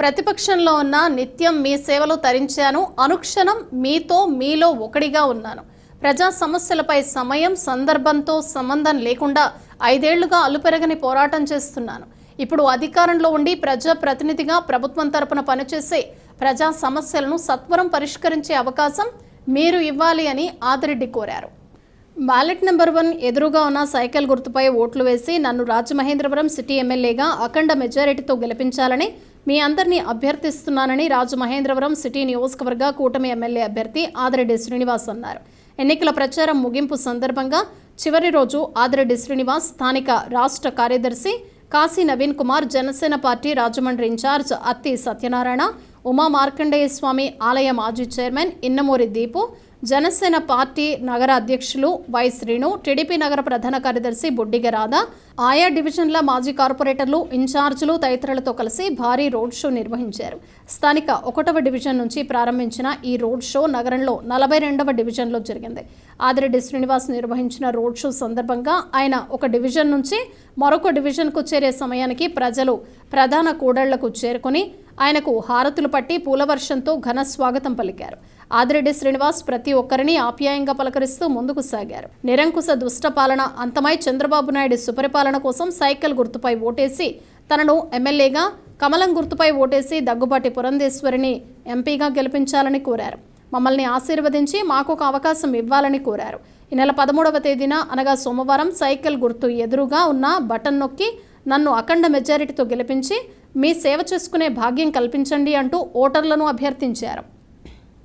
ప్రతిపక్షంలో ఉన్న నిత్యం మీ సేవలు తరించాను. అనుక్షణం మీతో మీలో ఒకడిగా ఉన్నాను. ప్రజా సమస్యలపై సమయం సందర్భంతో సంబంధం లేకుండా 5 ఏళ్లుగా అలుపెరగని పోరాటం చేస్తున్నాను. ఇప్పుడు అధికారంలో ఉండి ప్రజా ప్రతినిధిగా ప్రభుత్వం తరపున పనిచేసే ప్రజా సమస్యలను సత్వరం పరిష్కరించే అవకాశం మీరు ఇవ్వాలి అని ఆదిరెడ్డి కోరారు. బ్యాలెట్ నెంబర్ 1 ఎదురుగా ఉన్న సైకిల్ గుర్తుపై ఓట్లు వేసి నన్ను రాజమహేంద్రవరం సిటీ ఎమ్మెల్యేగా అఖండ మెజారిటీతో గెలిపించాలని మీ అందరినీ అభ్యర్థిస్తున్నానని రాజమహేంద్రవరం సిటీ నియోజకవర్గ కూటమి ఎమ్మెల్యే అభ్యర్థి ఆదిరెడ్డి శ్రీనివాస్ అన్నారు. ఎన్నికల ప్రచారం ముగింపు సందర్భంగా చివరి రోజు ఆదిరెడ్డి శ్రీనివాస్ స్థానిక రాష్ట్ర కార్యదర్శి కాశీ నవీన్ కుమార్, జనసేన పార్టీ రాజమండ్రి ఇన్ఛార్జ్ అత్తి సత్యనారాయణ, ఉమా మార్కండేయ స్వామి ఆలయ మాజీ చైర్మన్ ఇన్నమూరి దీపు, జనసేన పార్టీ నగర అధ్యక్షులు వై శ్రీను, టీడీపీ నగర ప్రధాన కార్యదర్శి బొడ్డిగ రాధా, ఆయా డివిజన్ల మాజీ కార్పొరేటర్లు, ఇన్ఛార్జీలు తదితరులతో కలిసి భారీ రోడ్ షో నిర్వహించారు. స్థానిక 1వ డివిజన్ నుంచి ప్రారంభించిన ఈ రోడ్ షో నగరంలో 42వ డివిజన్లో జరిగింది. ఆదిరెడ్డి శ్రీనివాస్ నిర్వహించిన రోడ్ షో సందర్భంగా ఆయన ఒక డివిజన్ నుంచి మరొక డివిజన్కు చేరే సమయానికి ప్రజలు ప్రధాన కూడళ్లకు చేరుకుని ఆయనకు హారతులు పట్టి పూలవర్షంతో ఘన స్వాగతం పలికారు. ఆదిరెడ్డి శ్రీనివాస్ ప్రతి ఒక్కరిని ఆప్యాయంగా పలకరిస్తూ ముందుకు సాగారు. నిరంకుశ దుష్ట పాలన అంతమై చంద్రబాబు నాయుడు సుపరిపాలన కోసం సైకిల్ గుర్తుపై ఓటేసి తనను ఎమ్మెల్యేగా, కమలం గుర్తుపై ఓటేసి దగ్గుబాటి పురంధేశ్వరిని ఎంపీగా గెలిపించాలని కోరారు. మమ్మల్ని ఆశీర్వదించి మాకు ఒక అవకాశం ఇవ్వాలని కోరారు. ఈ నెల 13వ తేదీన అనగా సోమవారం సైకిల్ గుర్తు ఎదురుగా ఉన్న బటన్ నొక్కి నన్ను అఖండ మెజారిటీతో గెలిపించి మీ సేవ చేసుకునే భాగ్యం కల్పించండి అంటూ ఓటర్లను అభ్యర్థించారు.